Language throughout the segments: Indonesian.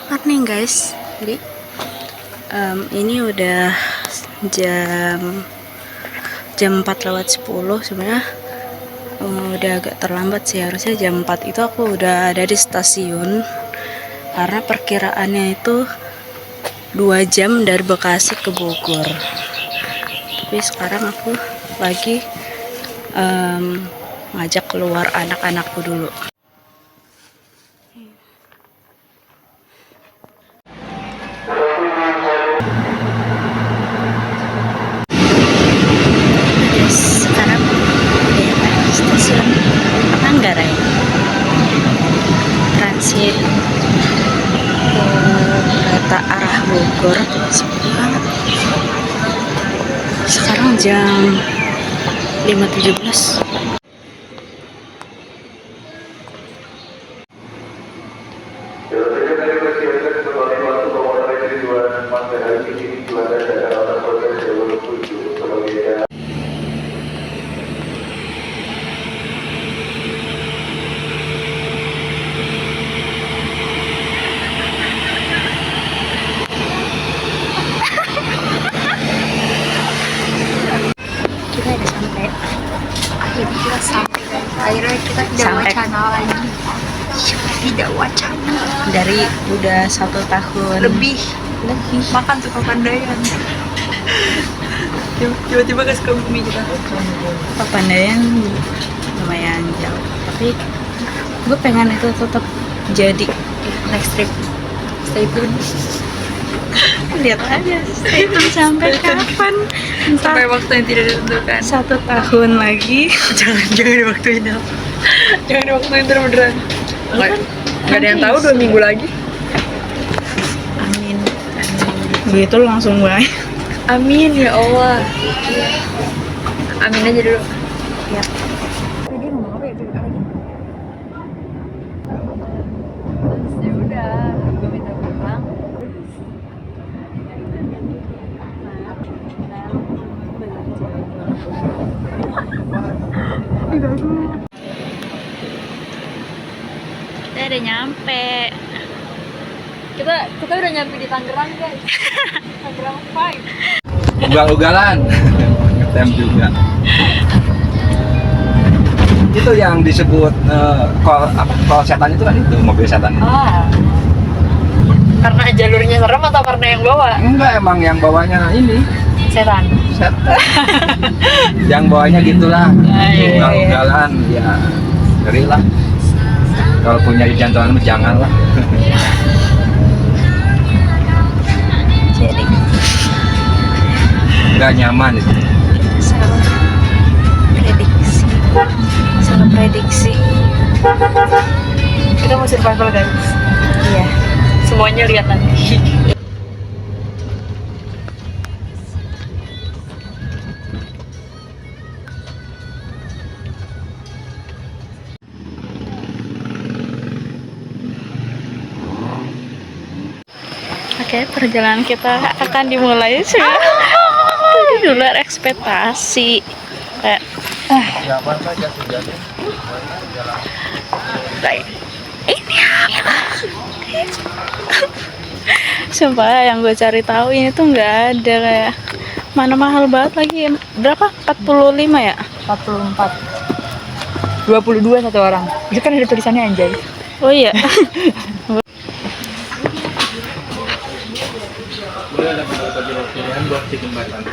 Morning guys, jadi ini udah jam 4:10 sebenarnya. Udah agak terlambat sih, harusnya jam 4 itu aku udah ada di stasiun karena perkiraannya itu 2 jam dari Bekasi ke Bogor. Tapi sekarang aku lagi ngajak keluar anak-anakku dulu. Sekarang di stasiun Manggarai, transit ke kereta arah Bogor. Sepi banget. Sekarang jam 5:17. Kita udah sampai. Akhirnya kita tidak wacana lagi. Tidak wacana. Dari udah 1 tahun Lebih makan tuh Papandayan. Tiba-tiba ke Sukabumi kita. Papandayan lumayan jauh, tapi gue pengen itu tetap jadi next trip. Stay tune. Lihat aja stay tune sampai kapan, Sampai entah waktu yang tidak ditentukan. 1 tahun lagi. Jangan diwaktuin dong. Jangan diwaktuin terus beneran. Nggak ada yang tahu 2 minggu lagi. Amin. Begitu langsung baik. Amin ya Allah. Amin aja dulu. Ya. Tadi ngomong apa ya lagi? Ya udah, gue minta pulang. Kita udah nyampe. Kita udah nyampe di Tangerang guys. Tangerang 5. Ugal-ugalan ngetem juga. Itu yang disebut kalau setan itu kan, itu mobil setan itu. Karena jalurnya serem atau karena yang bawa? Enggak, emang yang bawanya ini Setan. setan. Yang bawanya gitulah. Iya. Ugal-ugalan ya, ngeri lah. Kalau punya jantungan jangan lah. Jadi Nggak nyaman itu. salah prediksi. Kita mau survival guys. Iya. Semuanya lihat nanti. Oke, perjalanan kita akan dimulai sih. Tadi di luar ekspektasi. Kayak Siapa saja tujuannya? kayak ini apa? Sumpah yang gue cari tahu ini tuh nggak ada, kayak mana mahal banget lagi. Berapa? 45 ya? 44. 22 satu orang. Itu kan ada tulisannya anjay. Oh iya. Udah ada beberapa pilihan buat di jembatan.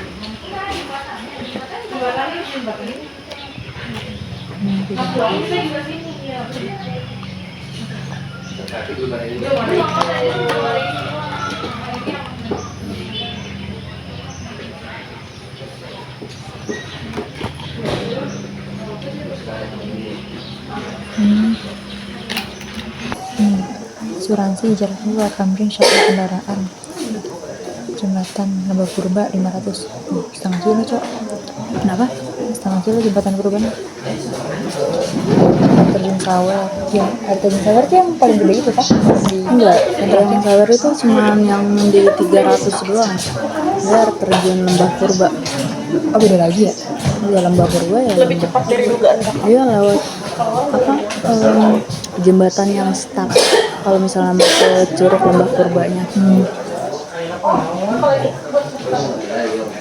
Asuransi jarak luar Tamrin shuttle kendaraan jembatan Lembah Purba 500. Setengah kilo cok. Kenapa? Setengah kilo jembatan Purba. Terjun Sawer. Ya, air terjun Sawer tuh yang paling gede itu kan? Enggak, yang Sawer itu cuma yang di 300 doang. Dia air terjun Lembah Purba. Oh beda lagi ya? Iya, Lembah Purba ya. Lebih cepat dari dugaan. Iya, lewat apa? Jembatan yang stuck. kalau misalnya mau ke Curug Lembah Purbanya.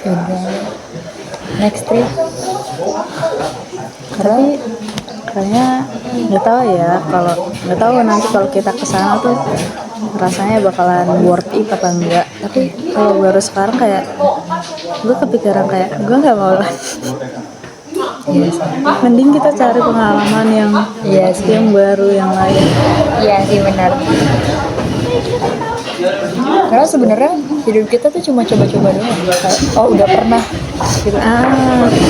Udah. Next trip. Tapi kayaknya nggak tahu ya, kalau nggak tahu nanti kalau kita kesana tuh rasanya bakalan worth it apa enggak. Tapi kalau baru sekarang kayak gue kepikiran kayak gue nggak mau lah. Mending kita cari pengalaman yang yang baru, yang lain. Iya sih benar. Karena sebenarnya hidup kita tuh cuma coba-coba doang. Kayak, oh udah pernah gitu.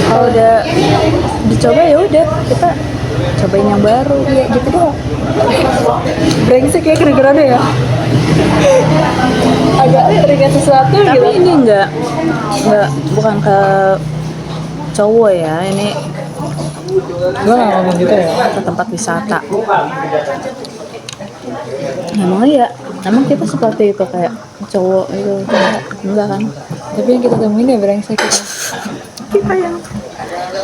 Kalau udah dicoba ya udah kita cobain yang baru. Iya gitu doang. Brengsek ya kedengerannya ya. Agak teringat sesuatu Tapi gitu. ini enggak bukan ke cowok ya, ini Gue gak ngomong gitu ya. ke tempat wisata. Emang kita seperti itu kayak cowok itu enggak kan? Tapi yang kita temuin ya brengsek kita.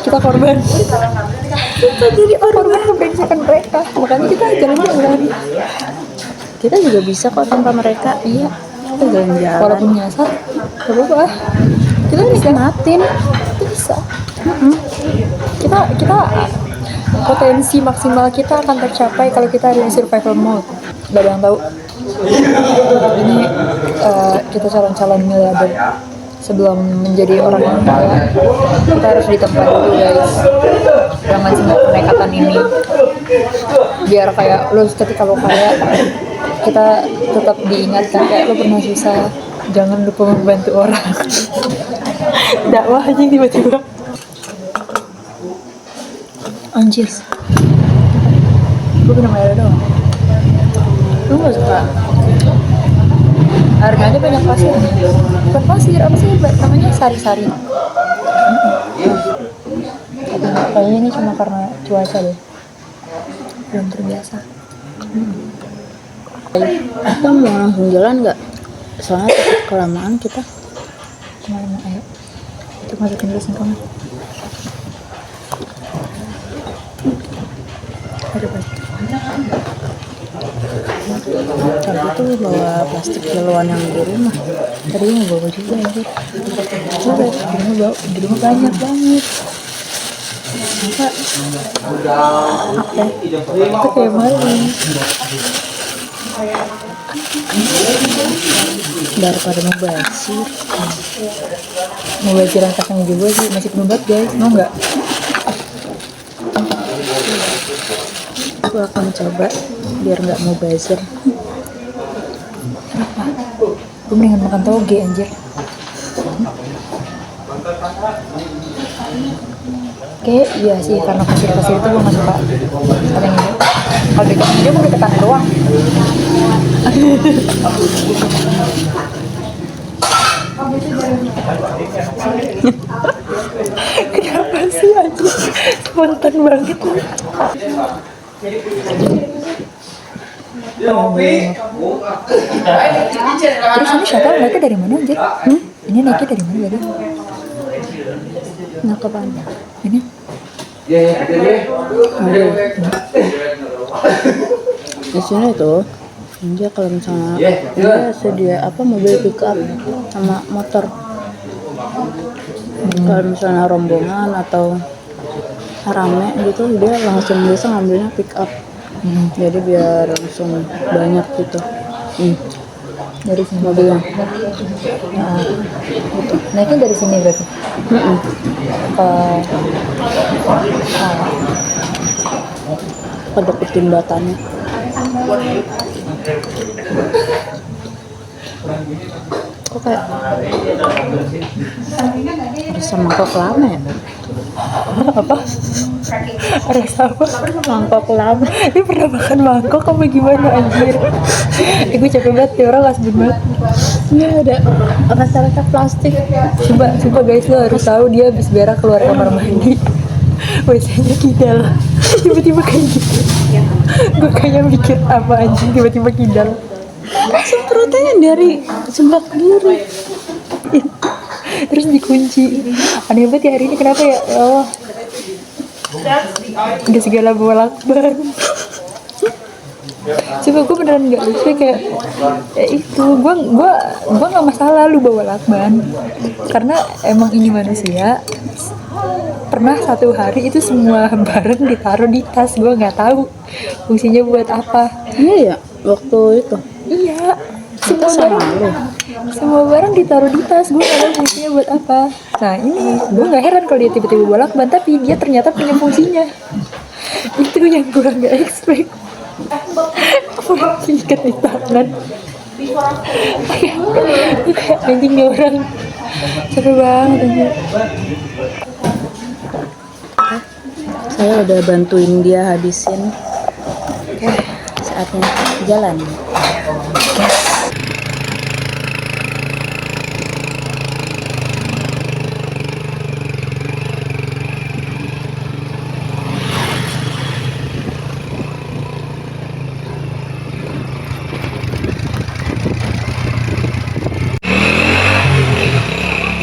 Kita korban. Kita jadi korban kebrengsekan mereka. Makanya kita jalan-jalan. Kita juga bisa kok tanpa mereka. Iya, kita jalan-jalan. Walaupun nyasar, gak apa-apa. Kita bisa nikmatin. Bisa. Kita potensi maksimal kita akan tercapai kalau kita ada di survival mode. Gak ada yang tahu. Ini kita calon-calon miliarder. Sebelum menjadi orang yang kaya, kita harus ditempa dulu guys dengan semua kenekatan ini, biar kayak lo ketika lo kaya kita tetap diingatkan kayak lo pernah susah, jangan lupa membantu orang. Dakwah aja tiba-tiba anjir. Gue minum air doang. Lu nggak suka? Harganya banyak pasir. Bukan pasir, apa sih namanya, sari-sari. Kayaknya ini cuma karena cuaca deh, belum terbiasa. Kita mau langsung jalan nggak? Soalnya takut kelamaan kita. Kemana ayo? Kita masukin dulu singkongnya. Ada plastik. Tadi tuh bawa plastik kiloan yang di rumah. Tadi mau bawa juga ya. Coba di rumah banyak banget. Masa Itu kayak malu. daripada mau basir. Mau bajiran kacang juga sih, masih penuh banget guys. Mau nggak? Aku akan coba biar nggak mau bazir. Gue mendingan makan toge anjir. Kayak iya sih, karena pasir-pasir itu gue gak suka. Ada yang gitu. Kalau deketan dia mau deketan doang. Kenapa sih anjir? Spontan banget. Terus ini siapa naiknya dari mana anjir? Ini naiknya dari mana tadi? Nah, kapan? Ini? Di sini tuh dia kalau misalnya dia sedia apa mobil pick up sama motor. Kalau misalnya rombongan atau rame gitu dia langsung bisa ngambilnya pick up. Jadi biar langsung banyak gitu. Dari sini Mobilnya. Nah, gitu. Naiknya dari sini berarti. Pada pertimbatannya. Kok kayak rasa mangkok lama ya? Apa? Rasa apa? Mangkok lama. Ini pernah makan mangkok apa gimana anjir? Gue capek banget ya, orang gak sebut banget. Ini ada rasa-rasa plastik. Coba guys, lo harus tahu dia habis berak keluar kamar mandi. WC-nya kidal. Tiba-tiba kayak gitu. Gue kayak mikir apa anjing tiba-tiba kidal. Semprotannya dari sebelah kiri. Terus dikunci. Aneh banget ya hari ini, kenapa ya? Oh. Udah segala bolak-balik. Coba gue beneran nggak lucu kayak itu gue nggak masalah lu bawa lakban karena emang ini manusia. Pernah satu hari itu semua barang ditaruh di tas, gue nggak tahu fungsinya buat apa. Iya ya, waktu itu. Iya, Kita sama lu. semua barang ditaruh di tas, gue nggak tahu fungsinya buat apa. Nah ini gue nggak heran kalau dia tiba-tiba bawa lakban, tapi dia ternyata punya fungsinya. Itu yang gue nggak expect. Ikat di tangan. Anjing nih orang. Seru banget anjing. Saya udah bantuin dia habisin. Saatnya jalan.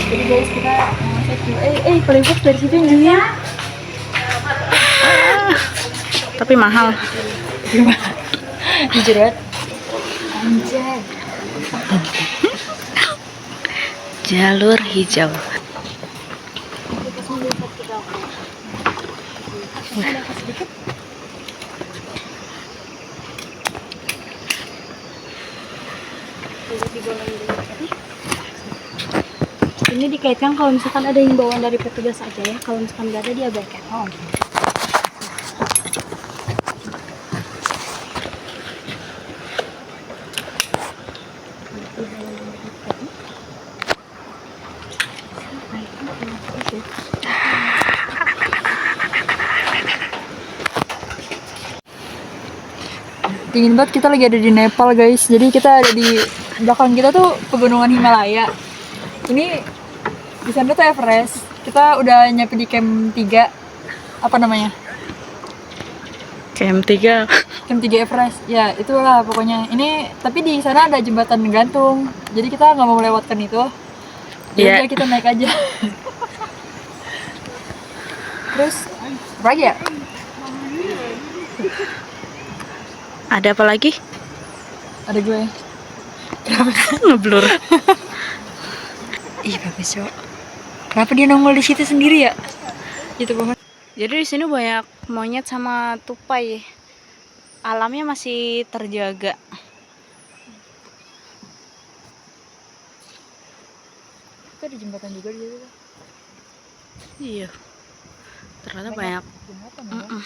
Jadi guys kita peliput dari situ nih. Tapi mahal. Dijerat. Anjay. Jalur hijau. Ini dikaitkan kalau misalkan ada himbauan dari petugas aja ya, kalau misalkan nggak ada diabaikan. Dingin banget, kita lagi ada di Nepal guys. Jadi kita ada di belakang kita tuh pegunungan Himalaya. Ini di sana tuh Everest. Kita udah nyampe di camp 3. Apa namanya? Camp 3. Camp 3 Everest. Ya, itulah pokoknya. Ini tapi di sana ada jembatan gantung. Jadi kita nggak mau melewatkan itu. Iya. Jadi kita naik aja. Terus apa lagi ya? Ada apa lagi? Ada gue. Ngeblur. Ih, bagus cok. Kenapa dia nongol di situ sendiri ya? Gitu pohon. Jadi di sini banyak monyet sama tupai. Alamnya masih terjaga. Itu ada jembatan juga di situ. Iya. Ternyata banyak. Jembatan ya.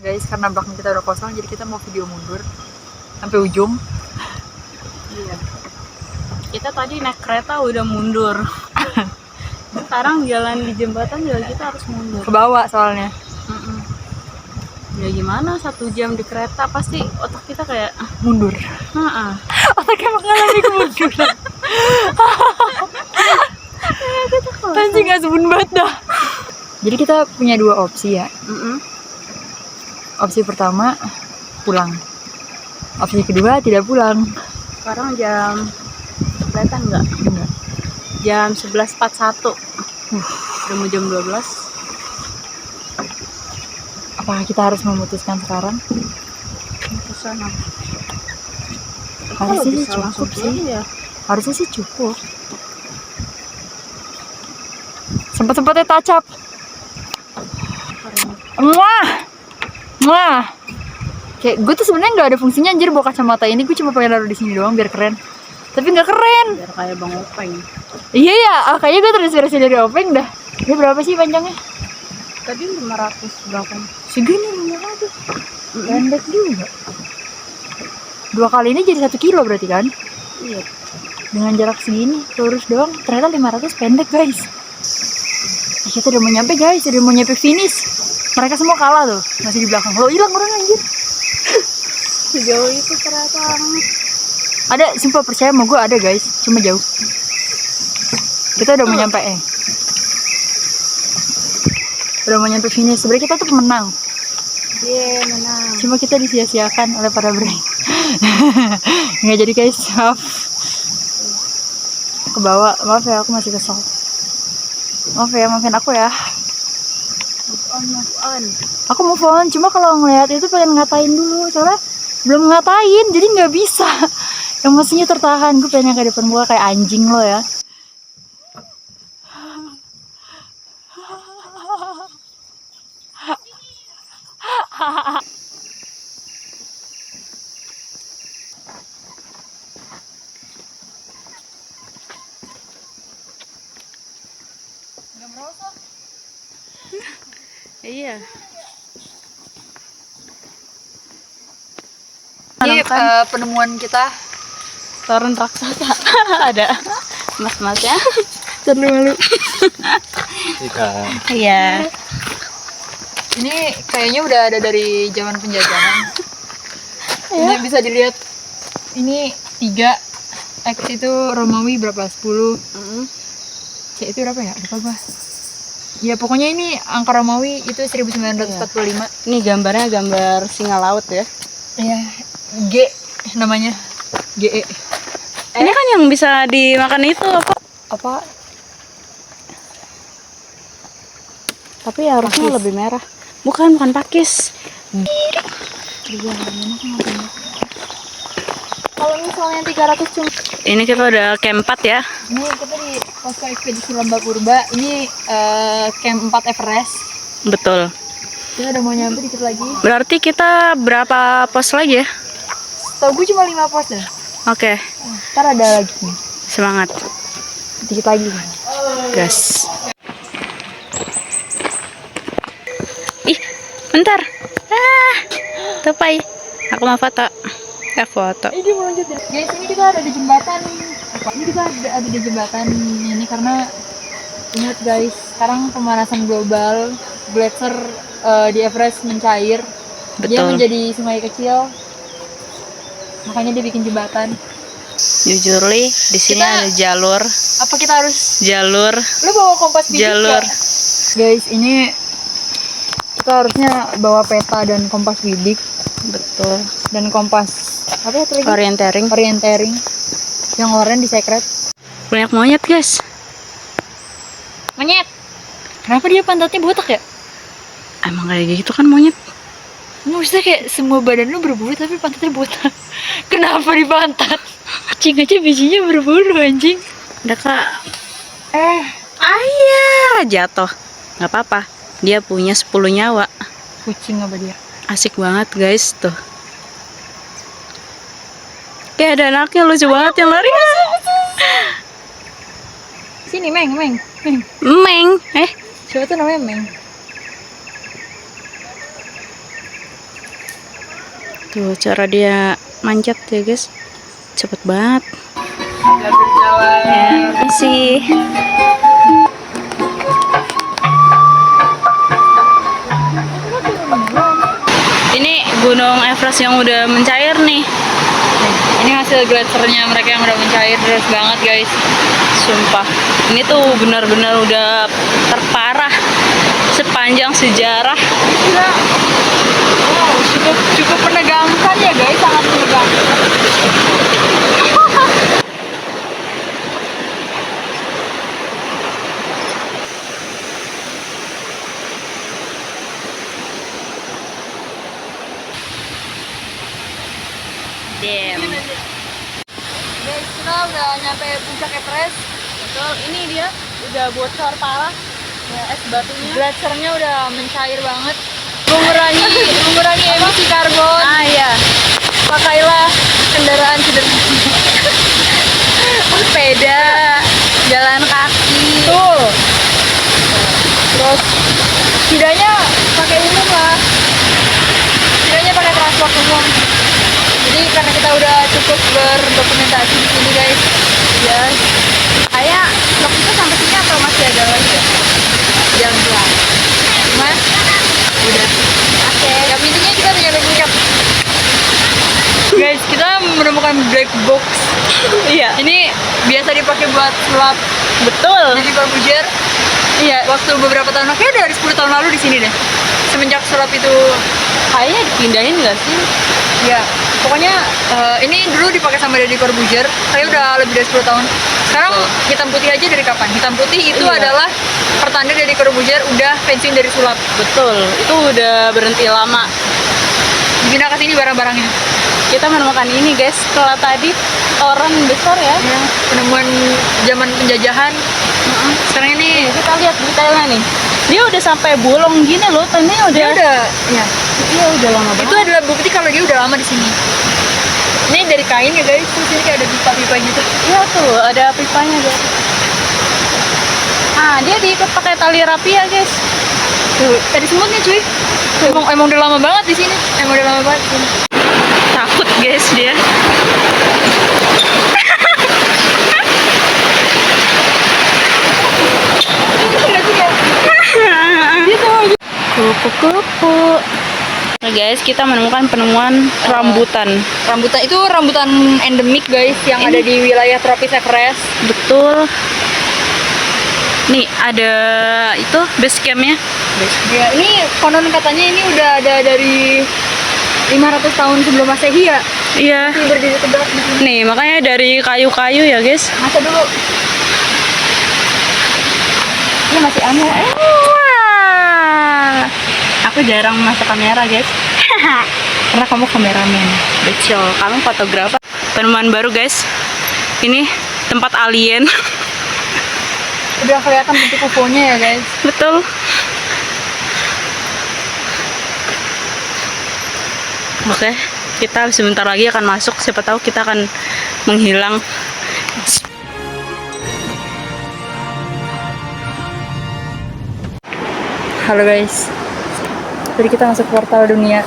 Guys, karena belakang kita udah kosong, jadi kita mau video mundur sampai ujung. Iya. Kita tadi naik kereta udah mundur. Sekarang jalan di jembatan juga kita harus mundur. Ke bawah soalnya. Ya gimana, 1 jam di kereta pasti otak kita kayak Mundur. Otaknya mengalami kemunduran. Anjing gak sebun banget dah. Jadi kita punya 2 opsi ya. Opsi pertama pulang. Opsi kedua tidak pulang. Sekarang jam kereta enggak? Jam 11.41. Udah mau jam 12. Apakah kita harus memutuskan sekarang? Kesana. Harusnya sih bisa cukup langsung sih. pulang ya. Harusnya sih cukup. Sempat-sempatnya tacap. Wah. Kayak gue tuh sebenarnya nggak ada fungsinya anjir bawa kacamata ini, gue cuma pengen naruh di sini doang biar keren. Tapi nggak keren. Biar kayak Bang Openg. Iya ya, kayaknya gue terinspirasi dari Openg dah. Ini berapa sih panjangnya? Tadi 500 berapa? Segini lumayan tuh. Pendek juga. 2 kali ini jadi 1 kilo berarti kan? Iya. Dengan jarak segini, lurus doang. Ternyata 500 pendek guys. Kita udah mau nyampe guys, udah mau nyampe finish. Mereka semua kalah tuh, masih di belakang. Lo hilang orang anjir. Sejauh itu ternyata. Ada, sumpah percaya sama gue ada guys, cuma jauh. Kita udah mau nyampe udah mau nyampe finish. Sebenarnya kita tuh pemenang. Iya, menang. Cuma kita disia-siakan oleh para brand. Nggak jadi guys, maaf. Ke bawah, maaf ya, aku masih kesal. Maaf ya, maafin aku ya. move on. Aku move on, cuma kalau ngelihat itu pengen ngatain dulu, soalnya belum ngatain, jadi nggak bisa. Emosinya tertahan, gue pengen ke depan gua kayak anjing lo ya. Iya. Ini penemuan kita. Turun raksasa. Ada mas-masnya. Terlalu malu. Iya. Ini kayaknya udah ada dari zaman penjajahan. Ini bisa dilihat. Ini 3 X itu Romawi berapa? 10. C itu berapa ya? Lupa gua. Ya pokoknya ini angka Romawi itu 1945. Ini gambarnya gambar singa laut ya. Iya. G namanya. GE. Ini kan yang bisa dimakan itu apa? Apa? Tapi harusnya lebih merah. Bukan pakis. Kalau misalnya 300 cuma. Ini kita udah camp 4 ya. Ini kita di posko ekspedisi Lembah Purba. Ini camp 4 Everest. Betul. Kita udah mau nyampe dikit lagi. Berarti kita berapa pos lagi ya? Tau gue cuma 5 pos deh. Oke, Ntar ada lagi nih. semangat. Dikit lagi. Gas. Ih, bentar. Tupai. Aku mau foto. Foto. Ini mau lanjut ya. Guys, ini kita ada di jembatan. Ini kita ada di jembatan ini karena ingat guys, sekarang pemanasan global, glacier di Everest mencair. Dia Betul. menjadi sungai kecil. Makanya dia bikin jembatan. Jujur li, di sini Kita- ada jalur, Apa kita harus lu bawa kompas bidik jalur. nggak? Guys, ini kita harusnya bawa peta dan kompas bidik Betul. dan kompas apa ya lagi? Orientering. Orientering. Yang oranye di secret. Banyak monyet, guys. Monyet. Kenapa dia pantatnya botak ya? Emang kayak gitu kan monyet. Maksudnya kayak semua badan lu berbulu tapi pantatnya botak. Kenapa di pantat? Kucing aja bijinya berbulu anjing. Udah kak. Ayah jatuh. Nggak apa-apa. Dia punya 10 nyawa. Kucing apa dia? Asik banget guys tuh. Kayak ada anaknya lucu banget yang lari. Sini Meng. Meng. Siapa tuh namanya Meng? Tuh cara dia manjat ya guys. Cepet banget. Ya, masih. Ini Gunung Everest yang udah mencair nih. Ini hasil gletsiernya mereka yang udah mencair deras banget guys. Sumpah. Ini tuh benar-benar udah terparah sepanjang sejarah. Wow, cukup menegangkan ya guys, sangat menegangkan. Damn. Guys, kita udah nyampe puncak Everest. Betul, ini dia udah bocor parah. Ya, es batunya. Gletsiernya udah mencair banget. Mengurangi emisi karbon. Ah iya. Pakailah kendaraan sederhana. Sepeda, jalan kaki. Tuh. Terus setidaknya pakai umum lah. Setidaknya pakai transport umum. Jadi karena kita udah cukup berdokumentasi di sini guys. Ya. Kayak waktu itu sampai sini atau masih ada lagi? Jam pulang. Mas, udah. Oke. Yang intinya kita udah nyampe puncak. Guys, kita menemukan black box. Iya. Ini biasa dipakai buat sulap Betul. jadi Corbusier. Iya. Waktu beberapa tahun lalu, dari 10 tahun lalu di sini deh. Semenjak sulap itu, Kayaknya dipindahin nggak sih? ya pokoknya ini dulu dipakai sama Deddy Corbusier. Saya udah lebih dari 10 tahun. Sekarang Sekarang hitam putih aja dari kapan? Hitam putih itu Iya. adalah pertanda dari Corbusier udah pensiun dari sulap. Betul, itu udah berhenti lama. Dipindah ke sini barang-barangnya. Kita menemukan ini guys, setelah tadi toren besar ya. Ya, penemuan zaman penjajahan. Sekarang ini Kita lihat detailnya nih. Dia udah sampai bolong gini loh, ini udah. dia udah, ya. Iya udah lama banget. Itu adalah bukti kalau dia udah lama di sini. Ini dari kain ya guys, terus ini kayak ada pipa-pipa gitu. Iya tuh, ada pipanya guys. Ah, dia diikat pakai tali rapi ya guys. Tuh, tadi semut nih cuy. Emang udah lama banget di sini. Emang udah lama banget. Takut guys dia. Kupu-kupu. Nah guys, kita menemukan penemuan rambutan. Rambutan itu rambutan endemik guys yang ada di wilayah tropis Everest. Betul. Nih ada itu base campnya. Ya, ini konon katanya ini udah ada dari 500 tahun sebelum Masehi ya. Iya. Masih berdiri tegak di sini. Nih makanya dari kayu-kayu ya guys. Masa dulu. Ini masih anu. Wah. Aku jarang masuk kamera guys. Karena kamu kameramen. Betul, kamu fotografer. Penemuan baru guys. Ini tempat alien. Udah kelihatan bentuk UFO-nya ya guys. Betul. Oke, kita sebentar lagi akan masuk. Siapa tahu kita akan menghilang. Halo guys. Tadi kita masuk portal dunia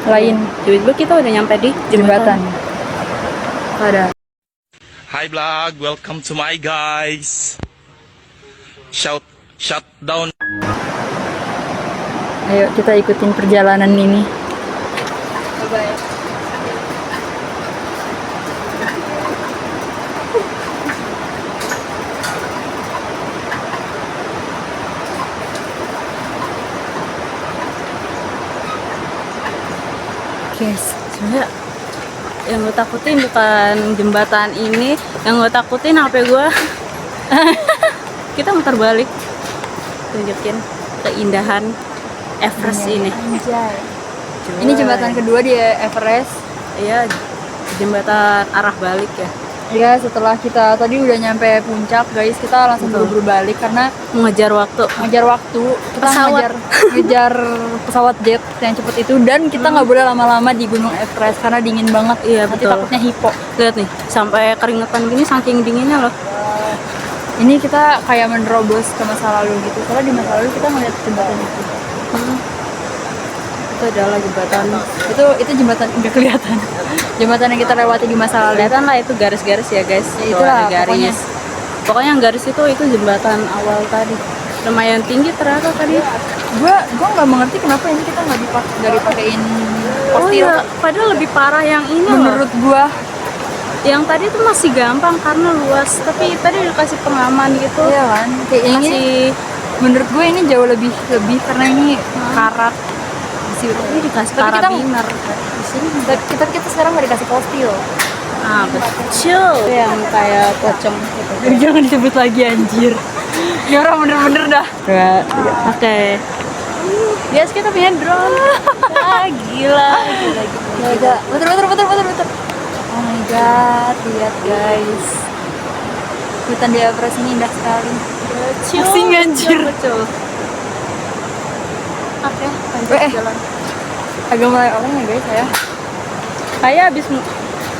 lain, Tiba-tiba kita udah nyampe di jembatan. Ada. Hi vlog, welcome to my guys. Shut down. Ayo kita ikutin perjalanan ini. Guys, sebenarnya yang gue takutin bukan jembatan ini, yang gue takutin HP gue. Kita muter balik, tunjukin keindahan Everest ini. Anjay. Ini jembatan kedua di Everest. Iya, jembatan arah balik ya. Ya, setelah kita tadi udah nyampe puncak, guys, kita langsung Betul. buru-buru balik karena Mengejar waktu. ngejar waktu. Kita Pesawat. ngejar pesawat jet yang cepet itu, dan kita nggak boleh lama-lama di Gunung Everest karena dingin banget. Iya, Nanti betul. takutnya hipo. Lihat nih, sampai keringetan gini saking dinginnya loh. Ini kita kayak menerobos ke masa lalu gitu. Soalnya di masa lalu kita ngeliat jembatan itu. Itu adalah jembatan. Itu jembatan nggak kelihatan. Jembatan yang kita lewati di masa lalu. Kelihatan lah itu garis-garis ya guys. Ya, Tuh, itulah, ada garis. Pokoknya yang garis itu jembatan awal tadi. Lumayan tinggi ternyata tadi. Gua nggak mengerti kenapa ini kita nggak dipakein Oh postil. iya, padahal lebih parah yang ini loh. Menurut gua Yang tadi tuh masih gampang karena luas, tapi tadi dikasih pengaman gitu. iya kan, kayak ini Masih menurut gue ini jauh lebih karena ini karat. ini dikasih Tapi kita- karabiner. Di sini kita sekarang nggak dikasih postil. Ah, betul. Yang kayak pocong gitu. Jangan disebut lagi anjir. Ini orang bener-bener dah. Oke. Guys, kita punya drone. Ah, gila. Gila. Muter. Oh my god, lihat guys. Hutan di Everest ini indah sekali. Betul. Pusing, anjir. Betul. Oke, lanjut jalan. Agak mulai oleng ya guys ya. Kayak habis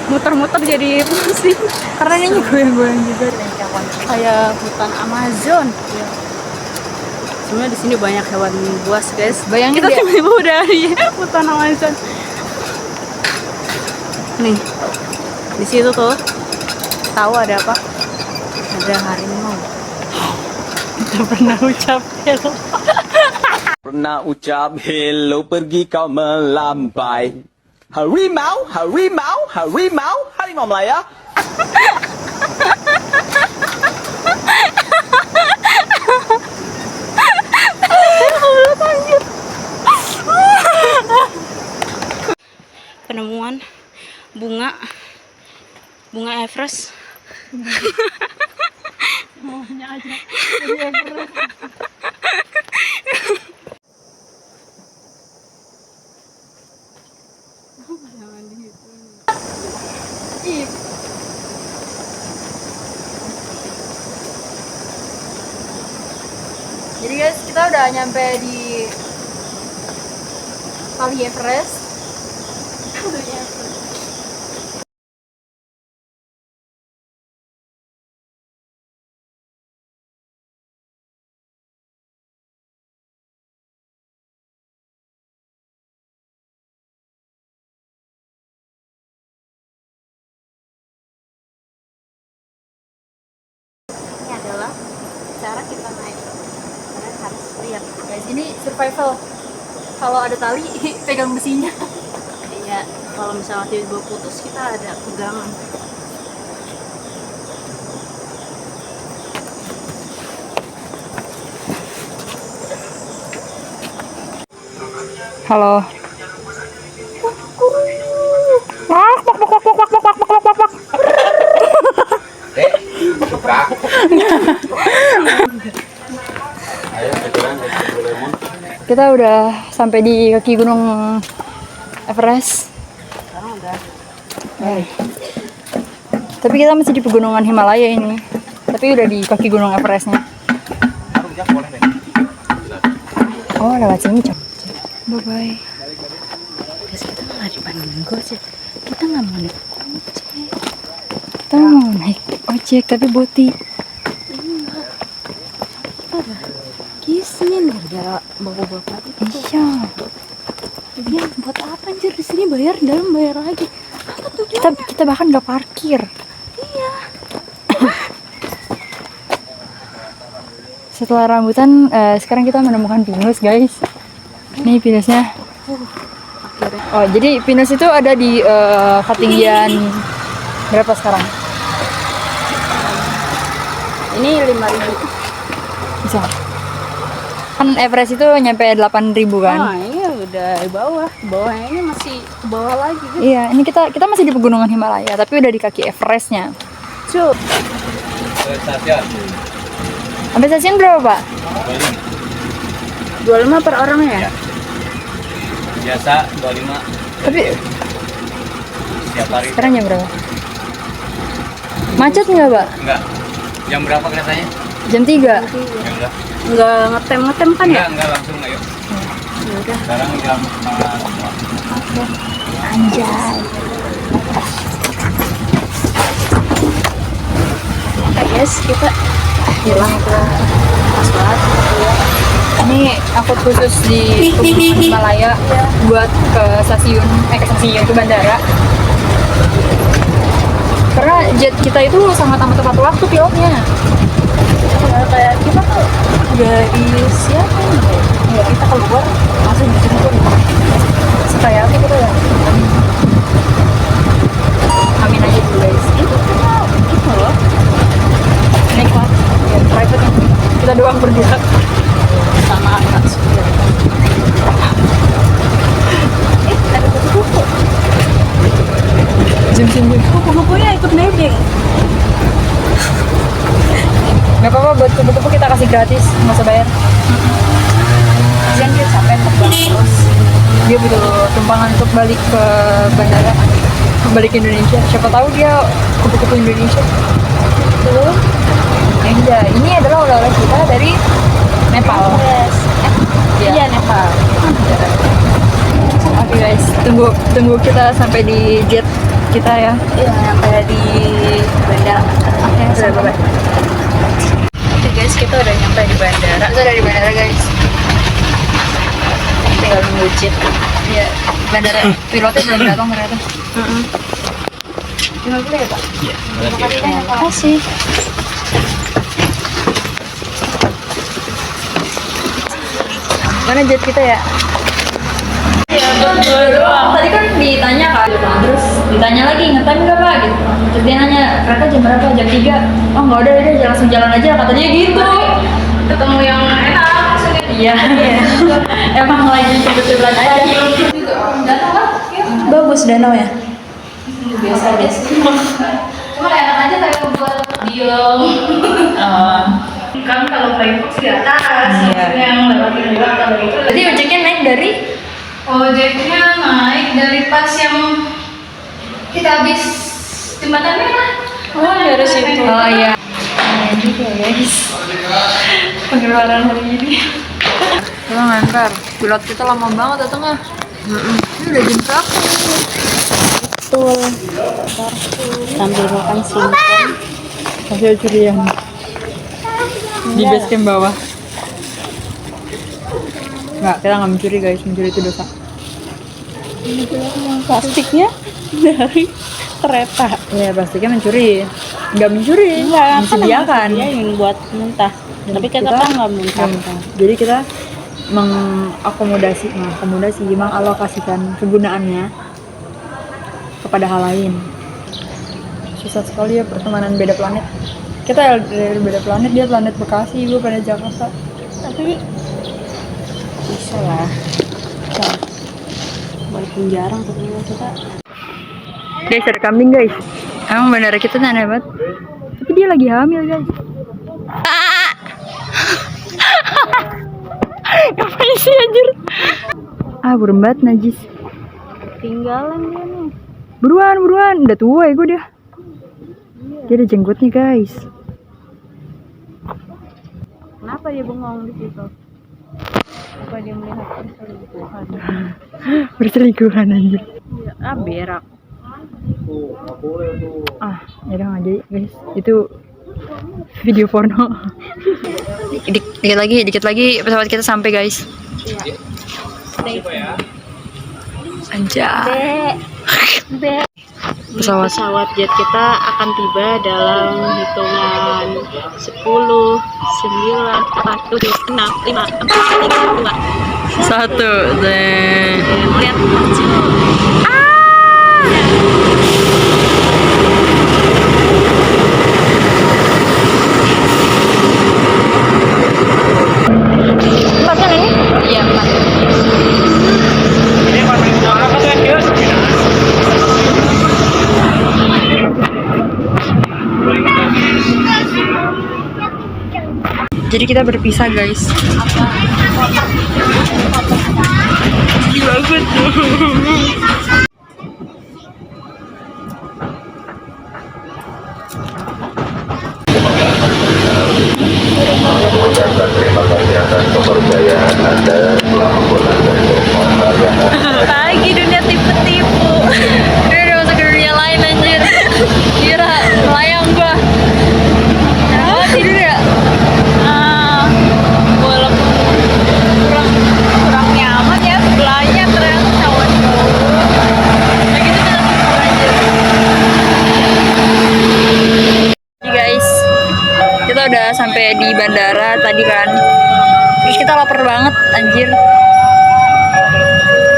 muter-muter jadi pusing. Karena ini goyang-goyang juga. Kayak hutan Amazon. Sebenarnya di sini banyak hewan buas, guys. Bayangin Kita dia- tiba-tiba udah di hutan Amazon. Nih, di situ tuh tahu ada apa? Ada harimau. Kita pernah ucap hello. Pernah ucap hello pergi kau melambai. Harimau, harimau, harimau, harimau Melaya. Penemuan bunga Everest. Maunya aja jadi Everest. Jadi guys, kita udah nyampe di Kali Everest. Ini adalah cara kita naik. Kalian harus lihat. Guys, ini survival. Kalau ada tali, pegang besinya. Iya, kalau misalnya tiba-tiba putus kita ada pegangan. Halo. Kita udah sampai di kaki gunung Everest. Sekarang udah Tapi kita masih di pegunungan Himalaya ini. Tapi udah di kaki gunung Everestnya. Oh, lewat sini, Cok. Bye bye. Guys, kita nggak dipandang Gojek. Kita nggak mau naik ojek. Kita mau naik ojek tapi boti. Kismin gara-gara bapak-bapak itu. Iya. Dia buat apa anjir di sini bayar dalam bayar lagi. Apa tuh dia? Kita bahkan nggak parkir. Iya. Setelah rambutan, sekarang kita menemukan pinus, guys. Nih pinusnya. Akhirnya Oh, jadi pinus itu ada di ketinggian berapa sekarang? ini 5.000. Bisa. Kan Everest itu nyampe 8.000 kan? Nah, ini udah di bawah. Bawahnya ini masih ke bawah lagi gitu. Iya, ini kita masih di pegunungan Himalaya, tapi udah di kaki Everestnya. Cuk. Stasiun. Sampai stasiun berapa, Pak? 25 per orang ya? Biasa 25 Tapi setiap hari. sekarang jam berapa? Macet nggak, Pak? Enggak. Jam berapa keretanya? Jam 3. Ya udah. Enggak ngetem-ngetem kan ya? Enggak langsung ayo. Ya udah. Sekarang jam 4. Anjay. Oke guys, kita hilang ke pas banget gitu ya. Ini angkut khusus di pegunungan Himalaya buat ke stasiun, ke bandara. Karena jet kita itu sangat amat tepat waktu pilotnya. Ya, kayak kita tuh dari siapa ya? Kita keluar langsung dijemput. Supaya apa gitu ya? Amin aja dulu guys. Itu loh. Naik kelas, ya, private nya. Kita doang berdua. Sama anak supir. Ada kupu-kupu. Jam-jam. Kupu-kupunya ikut nebeng. Gak apa-apa, buat kupu-kupu kita kasih gratis, nggak usah bayar. Kasian dia capek terbang terus. Dia butuh tumpangan untuk balik ke bandara, balik ke Indonesia. Siapa tahu dia kupu-kupu Indonesia. Tuh. Enggak, ini adalah oleh-oleh kita dari Nepal. Yes. Iya, Nepal. Oke guys, tunggu kita sampai di jet kita ya. Iya, sampai di bandara. Oke, Bye-bye. Oke guys, kita udah nyampe di bandara. Kita udah di bandara guys. Tinggal nunggu jet. Iya, bandara pilotnya belum datang ternyata. Tinggal dulu ya, Pak. Iya. Terima kasih. Mana jet kita ya? Tadi kan ditanya kan, terus ditanya lagi ngetem nggak Pak gitu. Terus dia nanya kereta jam berapa? Jam 3. Oh nggak udah langsung jalan aja kata dia gitu. Ketemu yang enak maksudnya. Iya. Emang lagi kebetulan aja. Bagus danau ya. Biasa. Cuma enak aja kayak buat diem. Kan kalau Playbox di atas, maksudnya yang lewatin dua kalau itu. Jadi ojeknya naik dari? Ojeknya naik dari pas yang kita habis jembatan merah. Oh dari situ. Oh iya. Nah juga guys. Pengeluaran hari ini. Kita ngantar. Pilot kita lama banget datangnya. Ini udah jam berapa? Betul. Sambil makan singkong. Hasil curian. Di base camp bawah. Nggak, kita nggak mencuri guys. Mencuri itu dosa. Plastiknya dari kereta. Iya, plastiknya mencuri. Nggak mencuri. Disediakan. Dia yang buat muntah. Tapi kita kan nggak muntah. Jadi kita mengakomodasi, mengalokasikan kegunaannya kepada hal lain. Susah sekali ya pertemanan beda planet. Kita dari beda planet, dia planet Bekasi, gue planet Jakarta. Tapi bisa lah. Bisa. Walaupun jarang ketemu kita. Guys, ada kambing guys. Emang bandara kita aneh banget. Tapi dia lagi hamil guys. Ngapain sih anjir? Buram banget najis. Tinggalan dia nih. Buruan. Udah tua ya gue dia. Dia ada jenggotnya guys. Kenapa dia bengong di situ? Apa dia melihat perselingkuhan? Berselingkuhan anjir. Berak. Yaudah nggak jadi guys. Itu video porno. Dikit lagi pesawat kita sampai guys. Anjay. Pesawat Jet kita akan tiba dalam hitungan 10, 9, 8, 7, 6, 5, 4, 3, 2. 1. Lihat. Iya, Pak. Jadi kita berpisah guys. Pagi dunia tipu-tipu. Udah masuk ke dunia lain anjir. Kira melayang gua. Tidur ya? Walaupun kurang nyaman ya sebelahnya ternyata cowok-cowok. Nah gitu kita tidur anjir. Jadi guys, kita udah sampai di bandara tadi kan. Terus kita lapar banget anjir.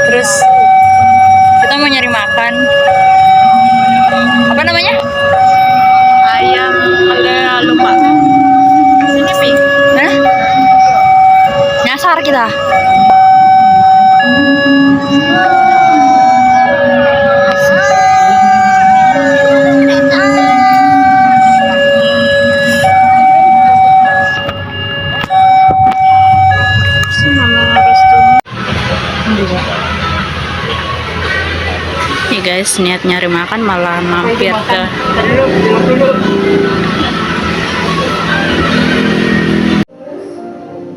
Terus kita mau nyari makan. Apa namanya? Ayam lupa. Sini Pi. Nyasar kita. Nih guys, niat nyari makan malah mampir ke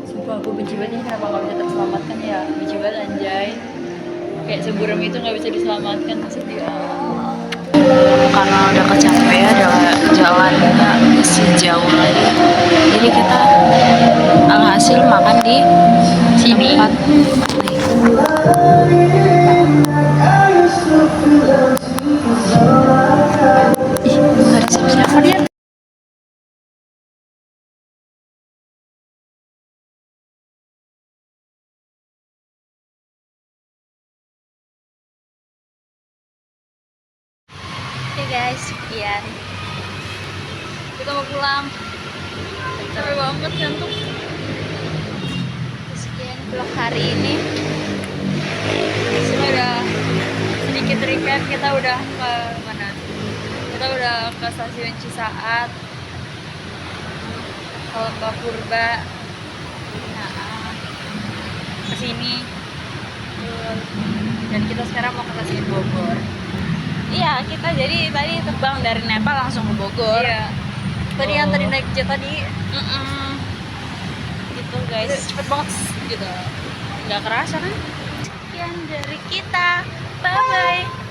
Sumpah aku benci banget ini kenapa gak bisa terselamatkan ya. Benci banget anjay. Kayak seburam itu gak bisa diselamatkan. Sedih. karena udah kecapean, udah jalan masih jauh lagi. Jadi kita alhasil makan di Sini. tempat ada siapa dia? Oke guys, sekian. Kita mau pulang. Capek banget ngantuk. Sekian vlog hari ini. Semua udah sedikit recap, kita udah ke mana? Kita udah ke stasiun Cisaat. Mbak Purba ke sini. Dan kita sekarang mau ke stasiun Bogor. Iya, kita jadi tadi terbang dari Nepal langsung ke Bogor. Iya. Tadi yang tadi naik jet tadi. Gitu guys. Cepet banget gitu. Nggak kerasa kan? Sekian dari kita. Bye bye.